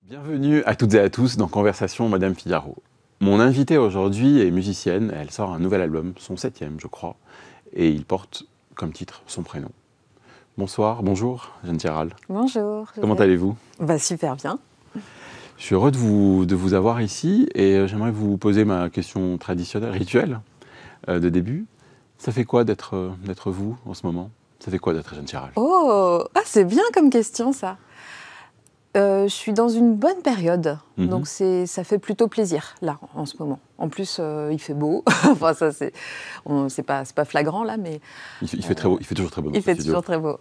Bienvenue à toutes et à tous dans Conversation Madame Figaro. Mon invitée aujourd'hui est musicienne, elle sort un nouvel album, son 7e je crois, et il porte comme titre son prénom. Bonsoir, bonjour Jeanne Thiéral. Bonjour. Comment allez-vous? Super bien. Je suis heureux de vous avoir ici et j'aimerais vous poser ma question traditionnelle, rituelle de début. Ça fait quoi d'être vous en ce moment? Ça fait quoi d'être Jeanne Thiéral? Oh, c'est bien comme question ça. Je suis dans une bonne période, donc ça fait plutôt plaisir là en ce moment. En plus, il fait beau. Enfin, ça c'est pas flagrant là, mais il fait très beau. Il fait toujours très beau. Il fait toujours très beau.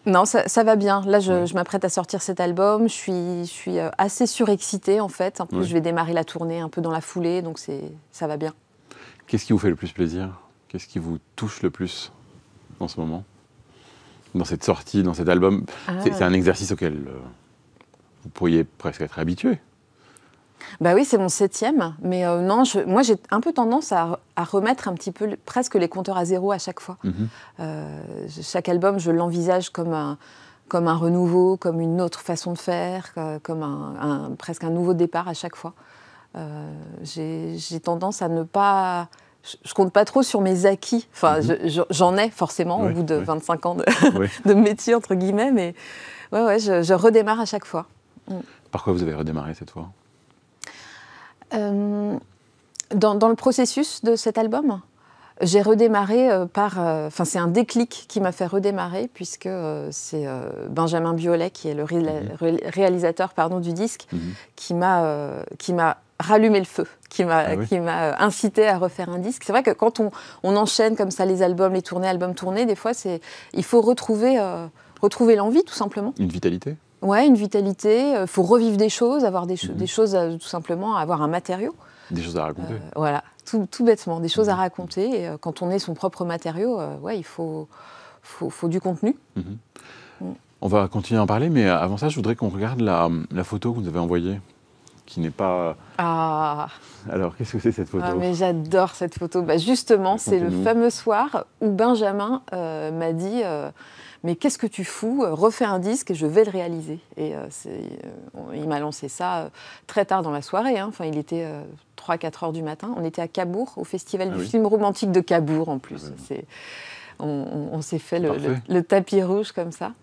Non, ça va bien. Là, je m'apprête à sortir cet album. Je suis assez surexcitée en fait. En plus, je vais démarrer la tournée un peu dans la foulée, donc ça va bien. Qu'est-ce qui vous fait le plus plaisir? Qu'est-ce qui vous touche le plus en ce moment? Dans cette sortie, dans cet album, c'est un exercice auquel vous pourriez presque être habitué. Bah oui, c'est mon 7e, mais non, moi j'ai un peu tendance à remettre un petit peu presque les compteurs à zéro à chaque fois. Chaque album, je l'envisage comme un renouveau, comme une autre façon de faire, comme presque un nouveau départ à chaque fois. J'ai tendance à ne pas... Je compte pas trop sur mes acquis. Enfin, j'en ai forcément au bout de 25 ans de métier, entre guillemets, mais je redémarre à chaque fois. Par quoi vous avez redémarré cette fois? Dans le processus de cet album, j'ai redémarré c'est un déclic qui m'a fait redémarrer, puisque c'est Benjamin Biolay, qui est le réalisateur du disque, qui m'a rallumé le feu, qui m'a incité à refaire un disque. C'est vrai que quand on enchaîne comme ça les albums, les tournées, albums tournés, des fois, il faut retrouver l'envie, tout simplement. Une vitalité? Ouais, une vitalité. Il faut revivre des choses, avoir des choses, tout simplement, avoir un matériau. Des choses à raconter. Voilà, tout bêtement, des choses à raconter. Et quand on est son propre matériau, il faut du contenu. On va continuer à en parler, mais avant ça, je voudrais qu'on regarde la photo que vous avez envoyée, qui n'est pas... Alors, qu'est-ce que c'est cette photo? Mais j'adore cette photo. Justement, c'est le fameux soir où Benjamin m'a dit... mais qu'est-ce que tu fous? Refais un disque et je vais le réaliser. Et il m'a lancé ça très tard dans la soirée. Enfin, il était 3-4 heures du matin. On était à Cabourg, au festival du film romantique de Cabourg en plus. On s'est fait le tapis rouge comme ça.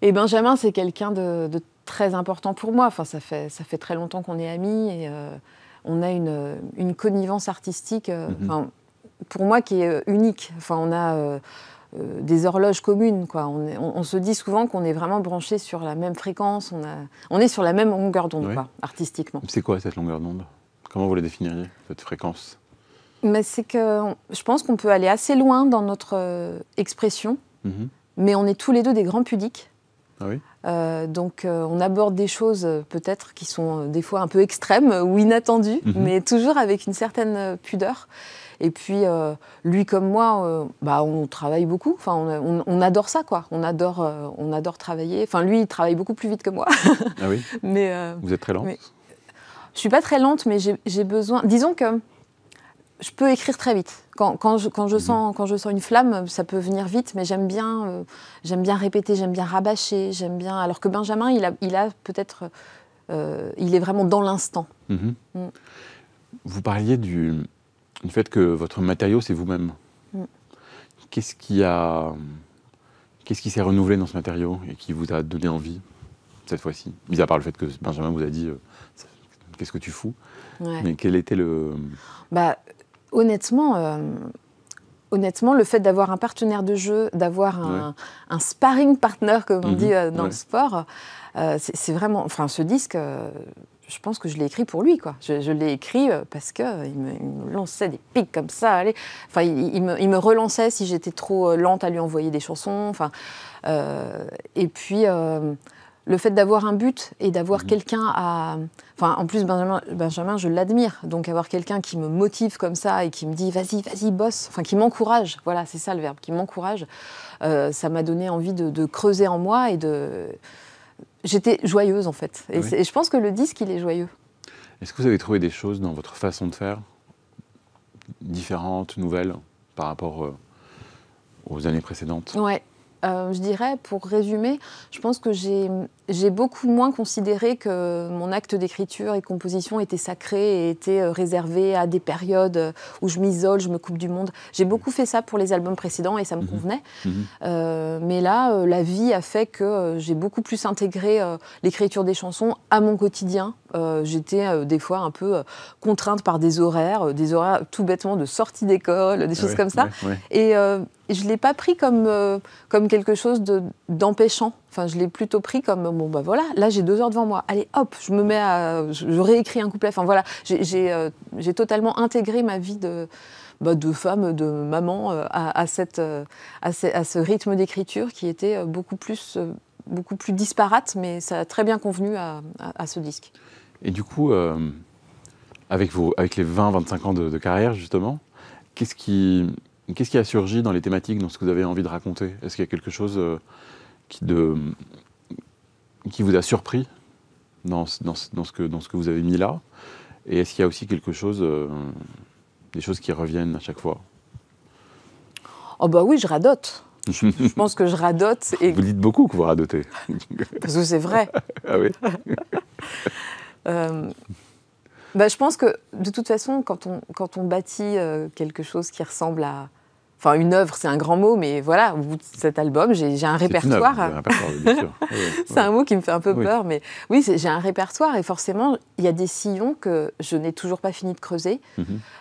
Et Benjamin, c'est quelqu'un de très important pour moi. Enfin, ça fait très longtemps qu'on est amis et on a une connivence artistique, pour moi, qui est unique. Enfin, on a... des horloges communes, quoi. On se dit souvent qu'on est vraiment branchés sur la même fréquence, on est sur la même longueur d'onde, artistiquement. C'est quoi cette longueur d'onde? Comment vous la définiriez, cette fréquence? Mais c'est que je pense qu'on peut aller assez loin dans notre expression, mais on est tous les deux des grands pudiques. Donc on aborde des choses peut-être qui sont des fois un peu extrêmes ou inattendues, mais toujours avec une certaine pudeur. Et puis, lui comme moi, on travaille beaucoup. Enfin, on adore ça, quoi. On adore travailler. Enfin, lui, il travaille beaucoup plus vite que moi. Ah oui. Mais, vous êtes très lente? Je suis pas très lente, mais j'ai besoin... Disons que je peux écrire très vite. Quand je sens une flamme, ça peut venir vite, mais j'aime bien répéter, j'aime bien rabâcher, j'aime bien... Alors que Benjamin, il a peut-être... il est vraiment dans l'instant. Vous parliez du fait que votre matériau, c'est vous-même. Qu'est-ce qui s'est renouvelé dans ce matériau et qui vous a donné envie, cette fois-ci? Mis à part le fait que Benjamin vous a dit « qu'est-ce que tu fous ?» Mais quel était le... Honnêtement, le fait d'avoir un partenaire de jeu, d'avoir un sparring partner, comme on dit dans le sport, c'est vraiment... Enfin, ce disque... je pense que je l'ai écrit pour lui, quoi. Je l'ai écrit parce qu'il me lançait des pics comme ça. Allez. Enfin, il me relançait si j'étais trop lente à lui envoyer des chansons. Enfin, et puis, le fait d'avoir un but et d'avoir quelqu'un à... Enfin, en plus, Benjamin, je l'admire. Donc, avoir quelqu'un qui me motive comme ça et qui me dit « vas-y, bosse », enfin, qui m'encourage. Voilà, c'est ça le verbe, qui m'encourage. Ça m'a donné envie de creuser en moi et de... J'étais joyeuse, en fait. Et je pense que le disque, il est joyeux. Est-ce que vous avez trouvé des choses dans votre façon de faire, différentes, nouvelles, par rapport aux années précédentes? Ouais. Je dirais, pour résumer, je pense que j'ai j'ai beaucoup moins considéré que mon acte d'écriture et de composition était sacré et était réservé à des périodes où je m'isole, je me coupe du monde. J'ai beaucoup fait ça pour les albums précédents et ça me convenait. Mais là, la vie a fait que j'ai beaucoup plus intégré l'écriture des chansons à mon quotidien. J'étais des fois un peu contrainte par des horaires tout bêtement de sortie d'école, des choses comme ça. Et je ne l'ai pas pris comme quelque chose d'empêchant. Enfin, je l'ai plutôt pris comme, bon, bah voilà, là j'ai 2 heures devant moi. Allez, hop, je réécris un couplet. Enfin, voilà, j'ai totalement intégré ma vie de femme, de maman, à ce rythme d'écriture qui était beaucoup plus disparate, mais ça a très bien convenu à ce disque. Et du coup, avec les 20-25 ans de carrière, justement, qu'est-ce qui a surgi dans les thématiques, dans ce que vous avez envie de raconter? Est-ce qu'il y a quelque chose qui vous a surpris dans ce que vous avez mis là? Et est-ce qu'il y a aussi quelque chose, des choses qui reviennent à chaque fois? Oh bah oui, je radote. Je pense que je radote. Et... Vous dites beaucoup que vous radotez. Parce que c'est vrai. Ah oui. Je pense que, de toute façon, quand on bâtit quelque chose qui ressemble à... Enfin, une œuvre, c'est un grand mot, mais voilà, au bout de cet album, j'ai un répertoire. C'est un répertoire, bien sûr. C'est un mot qui me fait un peu peur, mais oui, j'ai un répertoire et forcément, il y a des sillons que je n'ai toujours pas fini de creuser.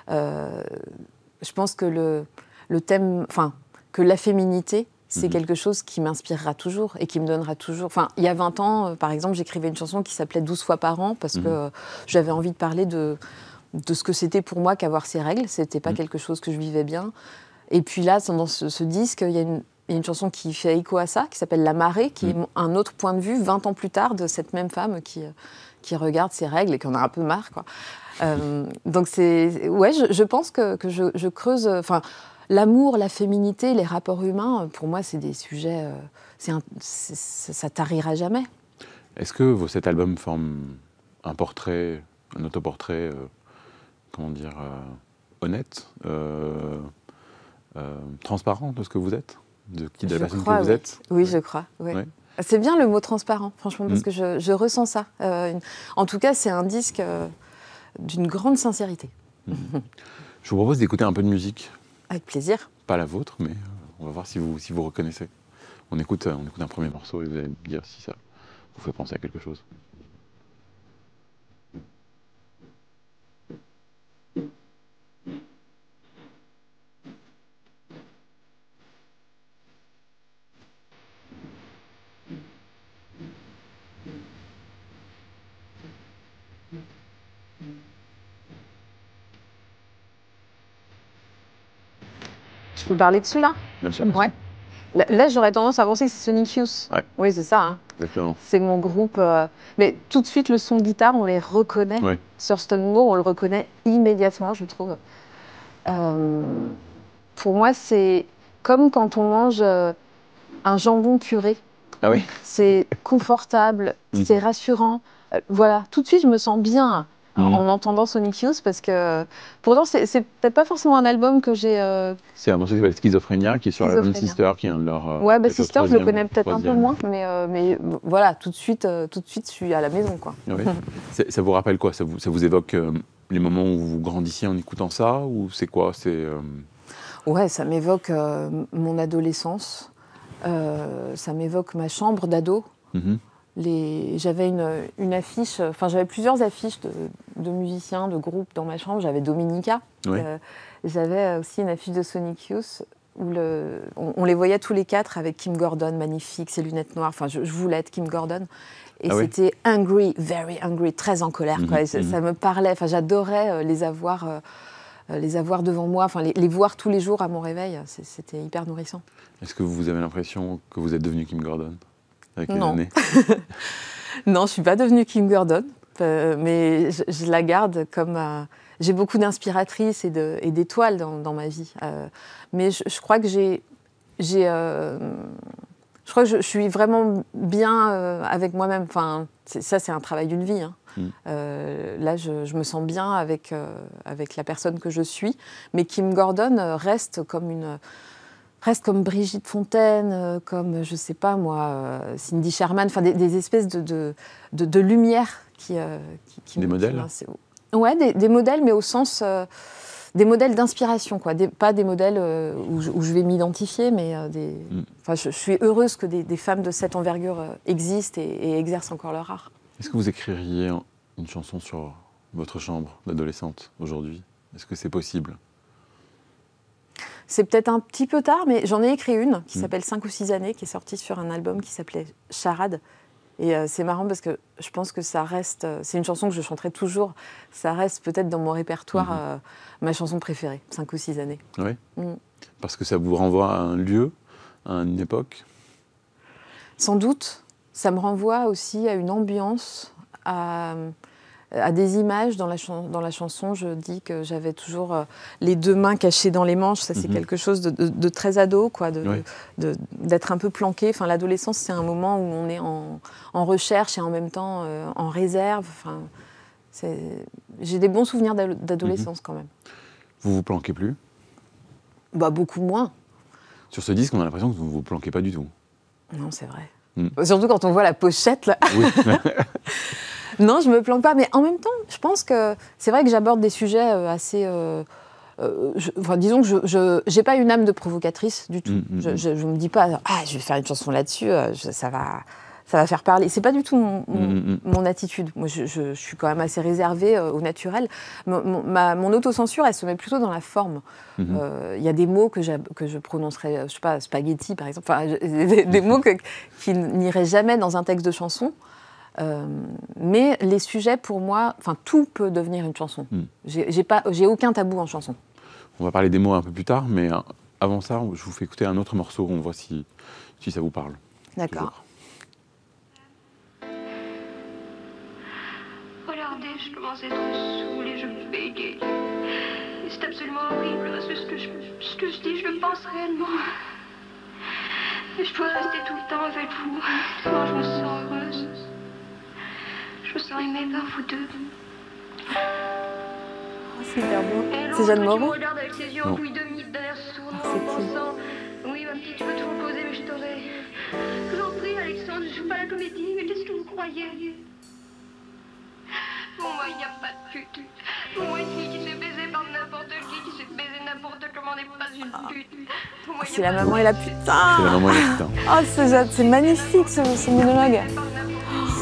Je pense que le thème, enfin, que la féminité, c'est quelque chose qui m'inspirera toujours et qui me donnera toujours... Enfin, il y a 20 ans, par exemple, j'écrivais une chanson qui s'appelait 12 fois par an parce que j'avais envie de parler de ce que c'était pour moi qu'avoir ses règles. C'était pas quelque chose que je vivais bien. Et puis là, dans ce disque, il y a une chanson qui fait écho à ça, qui s'appelle La Marée, qui est un autre point de vue, 20 ans plus tard, de cette même femme qui regarde ses règles et qui en a un peu marre, quoi. Donc je pense que je creuse... Enfin, l'amour, la féminité, les rapports humains, pour moi, c'est des sujets... ça tarira jamais. Est-ce que cet album forme un portrait, un autoportrait, honnête, transparent de ce que vous êtes, de la personne que vous êtes? Oui, je crois. Oui. Ouais. C'est bien le mot transparent, franchement, parce que je ressens ça. En tout cas, c'est un disque d'une grande sincérité. Je vous propose d'écouter un peu de musique. Avec plaisir. Pas la vôtre, mais on va voir si vous reconnaissez. On écoute un premier morceau et vous allez me dire si ça vous fait penser à quelque chose. Je peux parler dessus, là? Bien sûr. Ouais. Là, j'aurais tendance à penser que c'est Sonic Youth. Ouais. Oui, c'est ça. Hein. Exactement. C'est mon groupe. Mais tout de suite, le son de guitare, on les reconnaît. Ouais. Sur Stonewall, on le reconnaît immédiatement, je trouve. Pour moi, c'est comme quand on mange un jambon puré. Ah oui. C'est confortable, c'est rassurant. Voilà, tout de suite, je me sens bien en entendant Sonic Youth parce que pourtant, c'est peut-être pas forcément un album que j'ai. C'est un morceau qui s'appelle Schizophrénia qui est sur l'album Sister, qui est un de leurs. Ouais, Sister, je le connais peut-être un peu moins, mais voilà, tout de suite, je suis à la maison, quoi. Oui. Ça vous rappelle quoi? Ça vous évoque les moments où vous grandissiez en écoutant ça, ou c'est quoi? Ouais, ça m'évoque mon adolescence. Ça m'évoque ma chambre d'ado. J'avais une affiche, enfin j'avais plusieurs affiches de musiciens, de groupes dans ma chambre. J'avais Dominica, j'avais aussi une affiche de Sonic Youth où on les voyait tous les quatre avec Kim Gordon, magnifique, ses lunettes noires. Enfin, je voulais être Kim Gordon. Et c'était angry, very angry, très en colère. Quoi. Ça me parlait. Enfin, j'adorais les avoir devant moi, enfin les voir tous les jours à mon réveil. C'était hyper nourrissant. Est-ce que vous avez l'impression que vous êtes devenue Kim Gordon avec les Non. années? Non, je ne suis pas devenue Kim Gordon, mais je la garde comme... j'ai beaucoup d'inspiratrices et d'étoiles dans ma vie. Mais je crois que je crois que je suis vraiment bien avec moi-même. Enfin, ça, c'est un travail d'une vie. Hein. Là, je me sens bien avec la personne que je suis. Mais Kim Gordon reste comme presque comme Brigitte Fontaine, comme, je sais pas moi, Cindy Sherman, enfin des espèces de lumière qui des modèles. Ouais, des modèles, mais au sens des modèles d'inspiration, quoi. Pas des modèles où je vais m'identifier, mais je suis heureuse que des femmes de cette envergure existent et exercent encore leur art. Est-ce que vous écririez une chanson sur votre chambre d'adolescente aujourd'hui? Est-ce que c'est possible? C'est peut-être un petit peu tard, mais j'en ai écrit une qui s'appelle 5 ou 6 années, qui est sortie sur un album qui s'appelait Charade. Et c'est marrant parce que je pense que ça reste... c'est une chanson que je chanterai toujours. Ça reste peut-être dans mon répertoire ma chanson préférée, 5 ou 6 années. Oui. Parce que ça vous renvoie à un lieu, à une époque? Sans doute. Ça me renvoie aussi à une ambiance, à des images. Dans la chanson, je dis que j'avais toujours les 2 mains cachées dans les manches. Ça, c'est quelque chose de très ado, quoi, d'être un peu planqué. Enfin, l'adolescence, c'est un moment où on est en recherche et en même temps en réserve. Enfin, j'ai des bons souvenirs d'adolescence quand même. Vous vous planquez plus? Bah, beaucoup moins. Sur ce disque, on a l'impression que vous ne vous planquez pas du tout. Non, c'est vrai. Surtout quand on voit la pochette, là. Oui. Non, je me planque pas, mais en même temps, je pense que c'est vrai que j'aborde des sujets assez... disons que je n'ai pas une âme de provocatrice du tout. Je ne me dis pas « Ah, je vais faire une chanson là-dessus, ça va faire parler ». C'est pas du tout mon attitude. Moi, je suis quand même assez réservée au naturel. Mon autocensure, elle se met plutôt dans la forme. Il y a des mots que je prononcerais, je sais pas, spaghetti par exemple, enfin, des mots qui n'iraient jamais dans un texte de chanson. Mais les sujets, pour moi, enfin, tout peut devenir une chanson. J'ai aucun tabou en chanson. On va parler des mots un peu plus tard, mais avant ça, je vous fais écouter un autre morceau, on voit si ça vous parle. D'accord. Regardez, je commence à être saoule et je bégaye. C'est absolument horrible parce que ce que je dis, je le pense réellement. Et je dois rester tout le temps avec vous. Moi, je me sens heureuse. Je me sens aimée par vous deux. Oh, c'est hyper beau. C'est Jeanne Moreau. Tu me regardes avec ses yeux empouillés de mythes d'un air sourd en pensant oui, ma petite, tu peux tout reposer, mais je t'aurai. Je vous en prie, Alexandre, je joue pas la comédie, mais qu'est-ce que vous croyez? Pour moi, il n'y a pas de pute. Pour moi, une fille qui se fait baiser par n'importe qui se fait baiser n'importe comment n'est pas une pute. Pour moi, c'est la maman et la putain. C'est la maman et la putain. Oh, c'est magnifique ce monologue.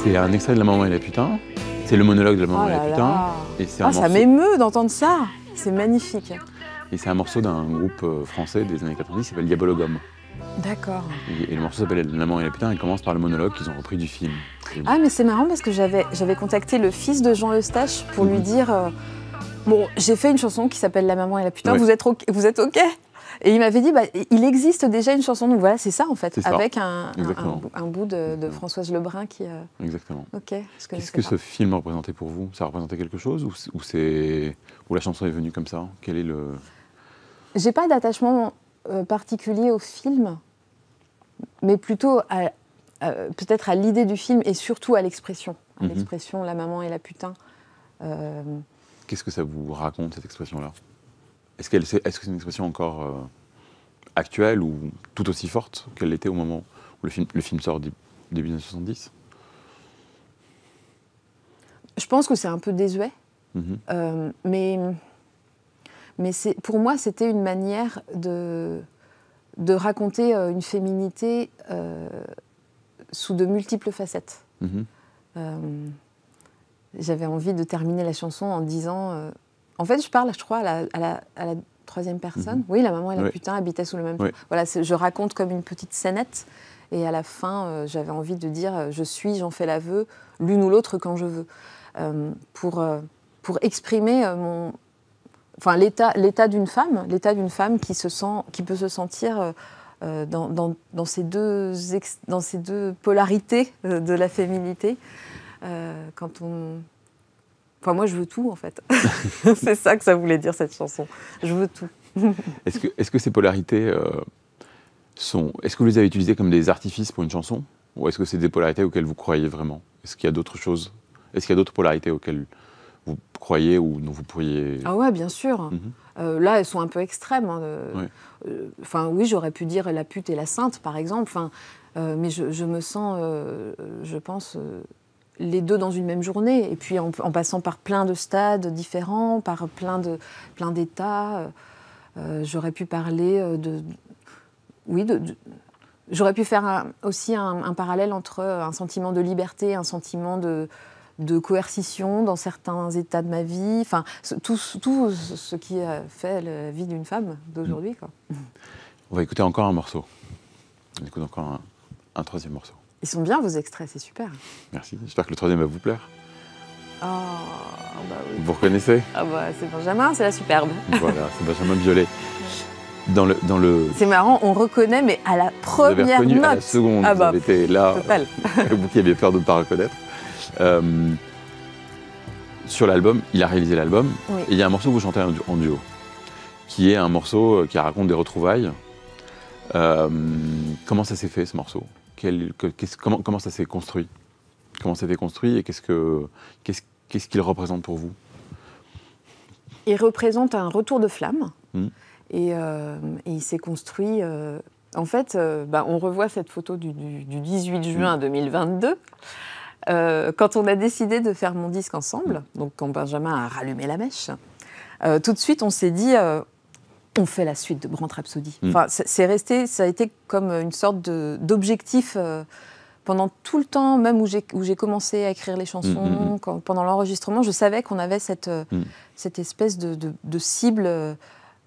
C'est un extrait de La maman et la putain. C'est le monologue de La maman et la putain. Et c'est un morceau... Ça m'émeut d'entendre ça. C'est magnifique. Et c'est un morceau d'un groupe français des années 90 qui s'appelle Diabologum. D'accord. Et le morceau s'appelle La maman et la putain. Il commence par le monologue qu'ils ont repris du film. Ah, mais c'est marrant parce que j'avais contacté le fils de Jean Eustache pour lui dire bon, j'ai fait une chanson qui s'appelle La maman et la putain. Vous êtes OK? Et il m'avait dit, il existe déjà une chanson, donc voilà, c'est ça en fait, avec un bout de Françoise Lebrun qui... Exactement. Ok. Qu'est-ce que ce film représentait pour vous? Ça représentait quelque chose ou la chanson est venue comme ça? Quel est le... J'ai pas d'attachement particulier au film, mais plutôt peut-être à l'idée du film et surtout à l'expression. L'expression La maman et la putain. Qu'est-ce que ça vous raconte, cette expression-là? Est-ce que c'est une expression encore actuelle ou tout aussi forte qu'elle l'était au moment où le film sort début des années 70? Je pense que c'est un peu désuet, mais pour moi, c'était une manière de raconter une féminité sous de multiples facettes. J'avais envie de terminer la chanson en disant... En fait, je parle, je crois, à la troisième personne. Oui, la maman et la putain habitaient sous le même toit. Voilà, je raconte comme une petite scénette. Et à la fin, j'avais envie de dire « Je suis, j'en fais l'aveu, l'une ou l'autre quand je veux ». Pour exprimer l'état d'une femme qui peut se sentir dans ces deux polarités de la féminité. Quand on... Enfin, moi, je veux tout, en fait. C'est ça que ça voulait dire, cette chanson. Je veux tout. Est-ce que ces polarités sont... Est-ce que vous les avez utilisées comme des artifices pour une chanson? Ou est-ce que c'est des polarités auxquelles vous croyez vraiment? Est-ce qu'il y a d'autres choses? Est-ce qu'il y a d'autres polarités auxquelles vous croyez ou dont vous pourriez... Ah ouais, bien sûr. Là, elles sont un peu extrêmes. Hein, ouais. Oui, j'aurais pu dire la pute et la sainte, par exemple. Mais je me sens, je pense, les deux dans une même journée. Et puis en passant par plein de stades différents, par plein d'états. J'aurais pu parler j'aurais pu faire aussi un parallèle entre un sentiment de liberté, un sentiment de coercition dans certains états de ma vie. Enfin, tout ce qui a fait la vie d'une femme d'aujourd'hui, quoi. On va écouter encore un morceau. On écoute encore un troisième morceau. Ils sont bien, vos extraits, c'est super. Merci. J'espère que le troisième va vous plaire. Oh, bah oui. Vous reconnaissez? Ah bah, c'est Benjamin, c'est la superbe. Voilà, c'est Benjamin Biolay. Dans le... C'est marrant, on reconnaît, mais à la première vous avez reconnu note. à la seconde, ah vous bah, avez été là, total. vous qui aviez peur de ne pas reconnaître. Sur l'album, il a réalisé l'album, Oui. et il y a un morceau que vous chantez en duo, qui est un morceau qui raconte des retrouvailles. Comment ça s'est fait, ce morceau? Comment ça s'est construit? Comment ça s'est construit et qu'est-ce qu'il représente pour vous? Il représente un retour de flamme. Et il s'est construit... En fait, on revoit cette photo du 18 juin 2022. Quand on a décidé de faire mon disque ensemble, donc quand Benjamin a rallumé la mèche, tout de suite, on s'est dit... on fait la suite de Brand Rhapsody. Enfin, ça a été comme une sorte d'objectif pendant tout le temps, même où j'ai commencé à écrire les chansons, pendant l'enregistrement, je savais qu'on avait cette espèce de cible.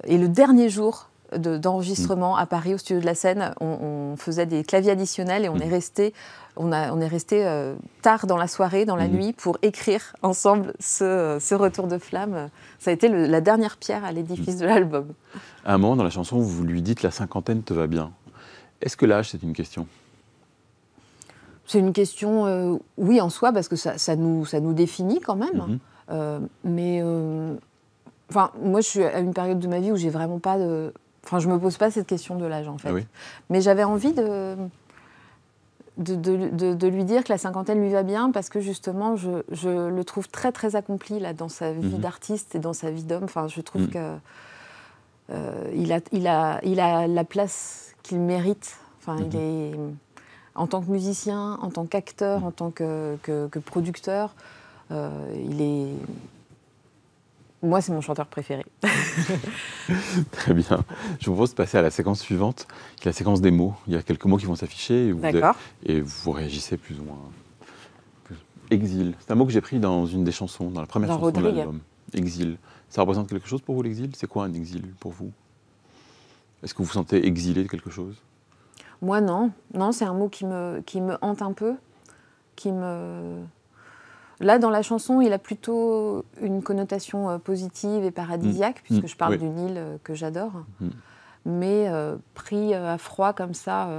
Et le dernier jour d'enregistrement à Paris, au studio de la Seine, on faisait des claviers additionnels et on est resté tard dans la soirée, dans la nuit, pour écrire ensemble ce retour de flamme. Ça a été la dernière pierre à l'édifice de l'album. À un moment dans la chanson, vous lui dites « la cinquantaine te va bien ». Est-ce que l'âge, c'est une question? C'est une question, oui, en soi, parce que ça nous définit quand même. Moi, je suis à une période de ma vie où j'ai vraiment pas de... Enfin, je me pose pas cette question de l'âge, en fait. Ah oui. Mais j'avais envie de lui dire que la cinquantaine lui va bien, parce que justement, je le trouve très, très accompli là, dans sa vie d'artiste et dans sa vie d'homme. Enfin, je trouve qu'il a la place qu'il mérite. Enfin, il est... En tant que musicien, en tant qu'acteur, en tant que producteur, il est... Moi, c'est mon chanteur préféré. Très bien. Je vous propose de passer à la séquence suivante, qui est la séquence des mots. Il y a quelques mots qui vont s'afficher et vous réagissez plus ou moins. Exil. C'est un mot que j'ai pris dans une des chansons, dans la première chanson de l'album. Exil. Ça représente quelque chose pour vous, l'exil? C'est quoi un exil pour vous? Est-ce que vous vous sentez exilé de quelque chose? Moi, non. Non, c'est un mot qui me hante un peu, Là, dans la chanson, il a plutôt une connotation positive et paradisiaque, puisque je parle d'une île que j'adore. Mais pris à froid comme ça,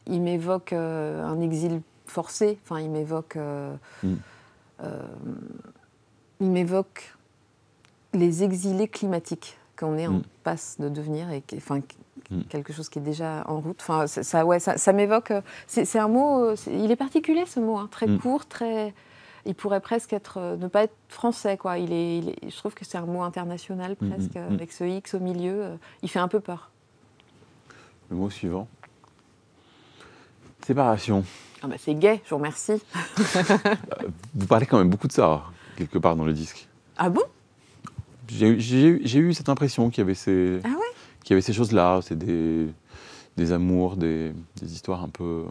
il m'évoque un exil forcé. Enfin, il m'évoque les exilés climatiques qu'on est en passe de devenir, et quelque chose qui est déjà en route. Enfin, ça m'évoque... C'est un mot... il est particulier, ce mot, hein, très court, très... Il pourrait presque ne pas être français, quoi. Je trouve que c'est un mot international, presque, avec ce X au milieu. Il fait un peu peur. Le mot suivant. Séparation. Ah bah c'est gay, je vous remercie. Vous parlez quand même beaucoup de ça, quelque part dans le disque. Ah bon? J'ai eu cette impression qu'il y avait ces... Ah ouais? Qu'il y avait ces choses-là, c'est des amours, des histoires un peu...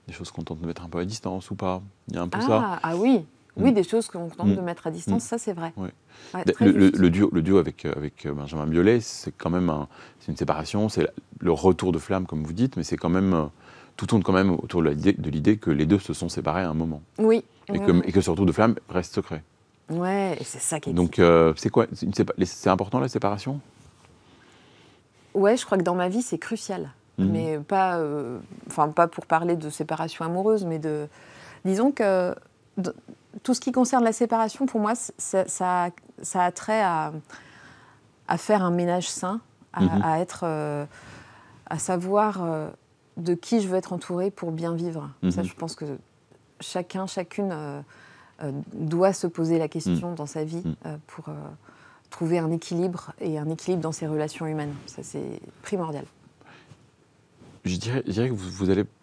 Des choses qu'on tente de mettre un peu à distance ou pas. Il y a un peu ça. Ah oui, des choses qu'on tente de mettre à distance, ça c'est vrai. Ouais. Ouais, le duo avec Benjamin Biolay, c'est quand même c'est une séparation, c'est le retour de flamme, comme vous dites, mais c'est quand même... Tout tourne quand même autour de l'idée que les deux se sont séparés à un moment. Oui. Et que ce retour de flamme reste secret. Ouais, et c'est ça qui est... Donc, c'est quoi? C'est important, la séparation? Ouais, je crois que dans ma vie, c'est crucial. Mais pas pour parler de séparation amoureuse, mais disons que tout ce qui concerne la séparation, pour moi, ça a trait à faire un ménage sain, à savoir de qui je veux être entourée pour bien vivre. Ça, je pense que chacune doit se poser la question dans sa vie pour trouver un équilibre et un équilibre dans ses relations humaines. Ça, c'est primordial. Je dirais que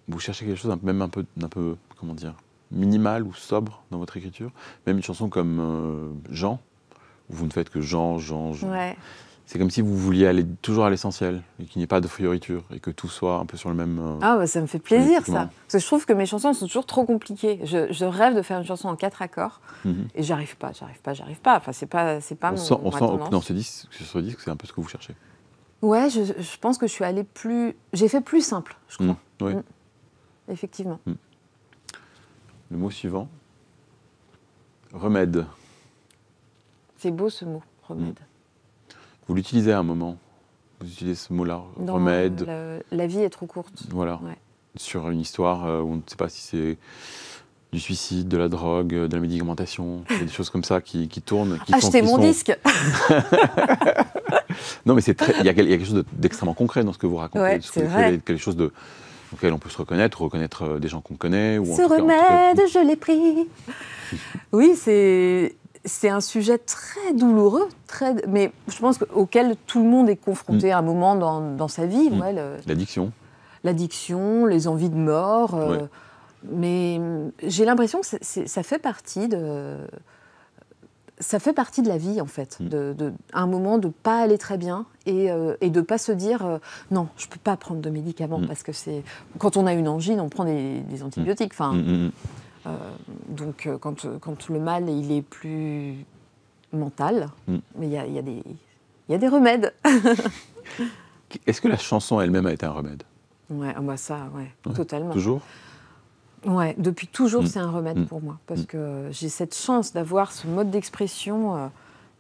vous cherchez quelque chose même un peu, comment dire, minimal ou sobre dans votre écriture. Même une chanson comme Jean, où vous ne faites que Jean. Ouais. C'est comme si vous vouliez aller toujours à l'essentiel et qu'il n'y ait pas de fioriture et que tout soit un peu sur le même... Ah, bah, ça me fait plaisir, ça. Parce que je trouve que mes chansons sont toujours trop compliquées. Je rêve de faire une chanson en 4 accords et j'arrive pas. Enfin, c'est pas on mon sent, tendance. dans ce disque, c'est un peu ce que vous cherchez. Ouais, je pense que je suis allée plus... J'ai fait plus simple, je crois. Oui. Effectivement. Le mot suivant. Remède. C'est beau ce mot, remède. Vous l'utilisez à un moment. Vous utilisez ce mot-là, remède. La vie est trop courte. Voilà. Ouais. Sur une histoire où on ne sait pas si c'est du suicide, de la drogue, de la médicamentation, des choses comme ça qui tournent. Achetez mon disque. Non, mais il y a quelque chose d'extrêmement concret dans ce que vous racontez. Ouais, c'est vrai. Quelque chose auquel on peut se reconnaître des gens qu'on connaît. Ou ce remède, je l'ai pris. Oui, c'est un sujet très douloureux, mais je pense auquel tout le monde est confronté à un moment dans sa vie. Ouais, l'addiction. L'addiction, les envies de mort. Mais j'ai l'impression que ça fait partie de la vie, en fait. À un moment, de ne pas aller très bien et de ne pas se dire non, je ne peux pas prendre de médicaments parce que quand on a une angine, on prend des antibiotiques. Donc, quand le mal il est plus mental, mais il y a des remèdes. Est-ce que la chanson elle-même a été un remède ? Ouais, totalement. Toujours ? Ouais, depuis toujours, c'est un remède pour moi. Parce que j'ai cette chance d'avoir ce mode d'expression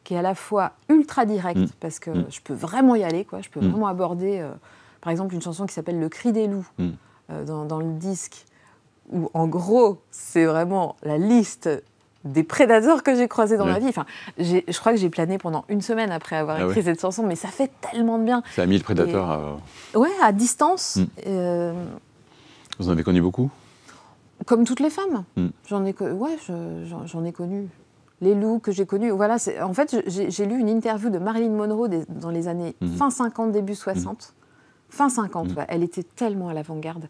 qui est à la fois ultra direct, parce que je peux vraiment y aller, quoi. Je peux vraiment aborder, par exemple, une chanson qui s'appelle Le Cri des loups, dans le disque, où en gros, c'est vraiment la liste des prédateurs que j'ai croisés dans ma vie. Enfin, je crois que j'ai plané pendant 1 semaine après avoir écrit cette chanson, mais ça fait tellement de bien. Ça a mis le prédateur à distance. Vous en avez connu beaucoup ? Comme toutes les femmes. J'en ai connu. Les loups que j'ai connus. Voilà, en fait, j'ai lu une interview de Marilyn Monroe dans les années fin 50, début 60. Fin 50, elle était tellement à l'avant-garde.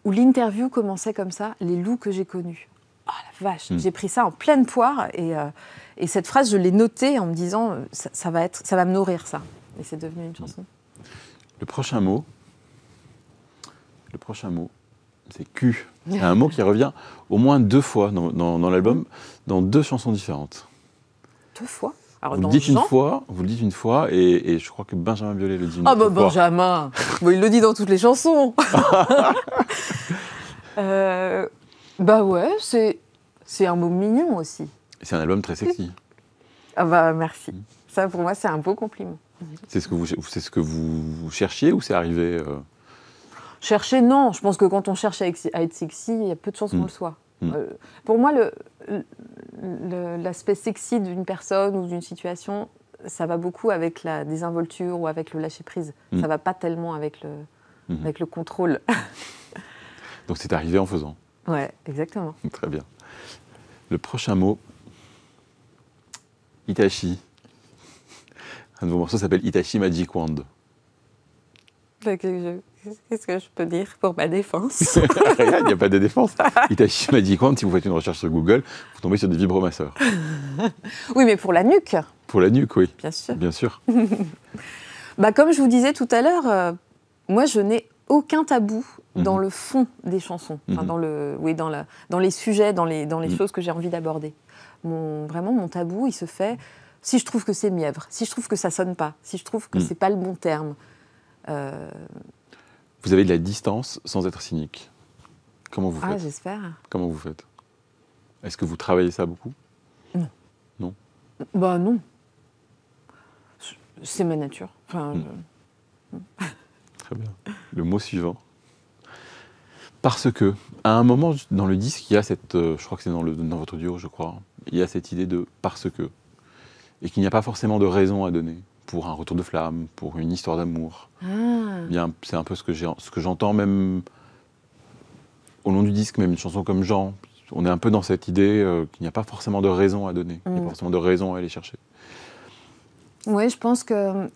Où l'interview commençait comme ça, les loups que j'ai connus. Oh la vache, j'ai pris ça en pleine poire et cette phrase, je l'ai notée en me disant ça va me nourrir ça. Et c'est devenu une chanson. Le prochain mot, c'est Q. C'est un mot qui revient au moins 2 fois dans l'album, dans 2 chansons différentes. 2 fois ? Alors, vous le dites une fois, et je crois que Benjamin Biolay le dit une autre fois. Benjamin il le dit dans toutes les chansons. C'est un mot mignon aussi. Et c'est un album très sexy. Merci. Ça, pour moi, c'est un beau compliment. C'est ce que vous cherchiez ou c'est arrivé Chercher, non. Je pense que quand on cherche à être sexy, il y a peu de chances qu'on le soit. Pour moi, l'aspect sexy d'une personne ou d'une situation, ça va beaucoup avec la désinvolture ou avec le lâcher-prise. Ça ne va pas tellement avec le contrôle. Donc c'est arrivé en faisant. Ouais, exactement. Très bien. Le prochain mot, Itachi. Un de vos morceaux s'appelle Itachi Magic Wand. Qu'est-ce que je peux dire pour ma défense ? Rien, il n'y a pas de défense. Itachi Magic Wand, si vous faites une recherche sur Google, vous tombez sur des vibromasseurs. Oui, mais pour la nuque. Pour la nuque, oui. Bien sûr. Bien sûr. Comme je vous disais tout à l'heure, moi, je n'ai aucun tabou dans le fond des chansons, dans les sujets, dans les choses que j'ai envie d'aborder. Vraiment, mon tabou, il se fait si je trouve que c'est mièvre, si je trouve que ça sonne pas, si je trouve que c'est pas le bon terme. Vous avez de la distance sans être cynique. Comment vous faites ? Ah, j'espère. Comment vous faites ? Est-ce que vous travaillez ça beaucoup ? Non. Non ? Non. C'est ma nature. Très bien. Le mot suivant. Parce que, à un moment dans le disque, il y a cette, je crois que c'est dans votre duo, je crois, il y a cette idée de parce que, et qu'il n'y a pas forcément de raison à donner pour un retour de flamme, pour une histoire d'amour. C'est un peu ce que j'entends même au long du disque, même une chanson comme Jean. On est un peu dans cette idée qu'il n'y a pas forcément de raison à donner, il n'y a pas forcément de raison à aller chercher. Oui, je pense que...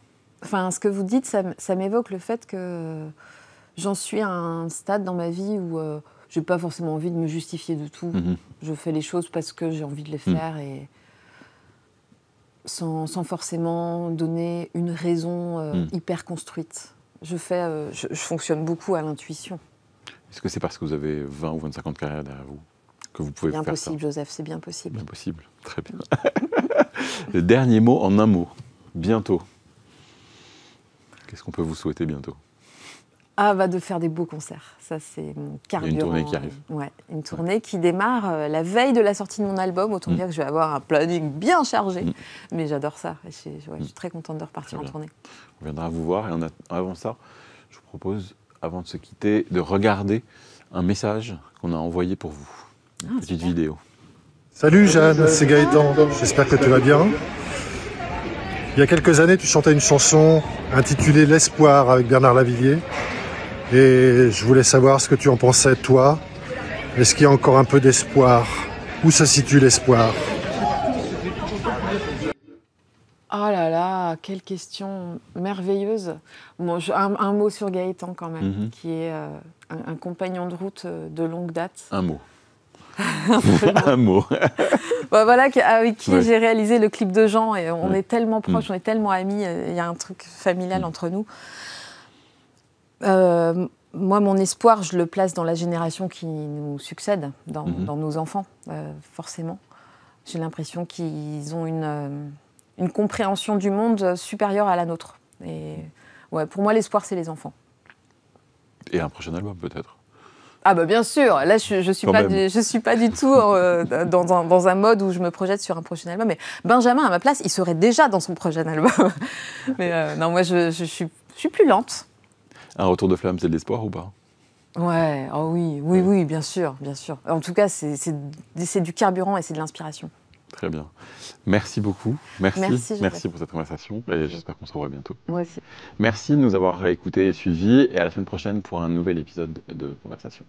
Enfin, ce que vous dites, ça m'évoque le fait que j'en suis à un stade dans ma vie où je n'ai pas forcément envie de me justifier de tout. Je fais les choses parce que j'ai envie de les faire et sans forcément donner une raison hyper construite. Je fonctionne beaucoup à l'intuition. Est-ce que c'est parce que vous avez 20 ou 25 ans de carrière derrière vous que vous pouvez faire ça? Bien possible, Joseph, c'est bien possible. Bien possible, très bien. Le dernier mot en un mot, bientôt. Qu'est-ce qu'on peut vous souhaiter bientôt? De faire des beaux concerts. Ça, c'est mon carburant. Il y a une tournée qui arrive. Ouais, une tournée qui démarre la veille de la sortie de mon album. Autant dire que je vais avoir un planning bien chargé. Mais j'adore ça. Je suis très contente de repartir en tournée. On viendra vous voir. Et avant ça, je vous propose, avant de se quitter, de regarder un message qu'on a envoyé pour vous. Une petite vidéo. Salut Jeanne, c'est Gaëtan. J'espère que tu vas bien. Il y a quelques années, tu chantais une chanson intitulée L'espoir avec Bernard Lavilliers. Et je voulais savoir ce que tu en pensais, toi. Est-ce qu'il y a encore un peu d'espoir? Où se situe l'espoir? Oh là là, quelle question merveilleuse. Bon, un mot sur Gaëtan quand même, qui est un compagnon de route de longue date. Un mot. Un mot. Voilà, avec qui j'ai réalisé le clip de Jean et on est tellement proches, on est tellement amis, il y a un truc familial entre nous. Moi, mon espoir, je le place dans la génération qui nous succède, dans nos enfants, forcément. J'ai l'impression qu'ils ont une compréhension du monde supérieure à la nôtre. Et pour moi, l'espoir, c'est les enfants. Et un prochain album, peut-être? Bien sûr, là je suis pas du tout dans un mode où je me projette sur un prochain album. Mais Benjamin, à ma place, il serait déjà dans son prochain album. Mais non, moi je suis plus lente. Un retour de flamme, c'est de l'espoir ou pas? Ouais, oui, bien sûr. En tout cas, c'est du carburant et c'est de l'inspiration. Très bien. Merci beaucoup. Merci pour cette conversation. Et j'espère qu'on se revoit bientôt. Moi aussi. Merci de nous avoir écoutés et suivis. Et à la semaine prochaine pour un nouvel épisode de Conversation.